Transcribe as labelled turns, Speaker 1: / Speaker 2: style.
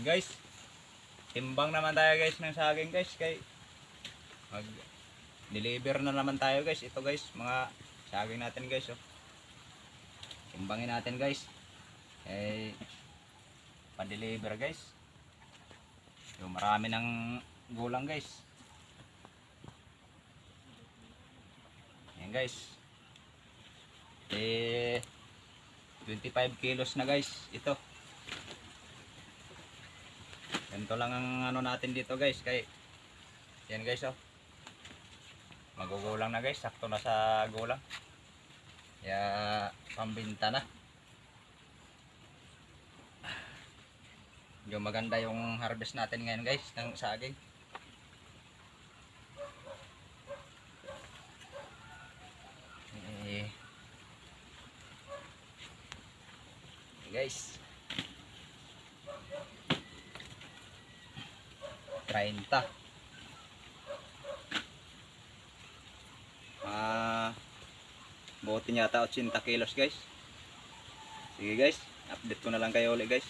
Speaker 1: Guys, timbang naman tayo guys ng saging guys. Kay mag deliver na naman tayo guys. Ito guys, mga saging natin guys. Oh. Timbangin natin guys. Pa-deliver guys. Yung marami ng gulang guys. Ayan guys. 25 kilos na guys. Ito. Ganito lang ang ano natin dito guys. Kay yan guys oh. Magugulang na guys. Sakto na sa gulang. Kaya pambinta na. Yung maganda yung harvest natin ngayon guys ng saging. Guys. 30. Buti yata 80 kilos guys. Sige guys, update ko na lang kayo ulit guys.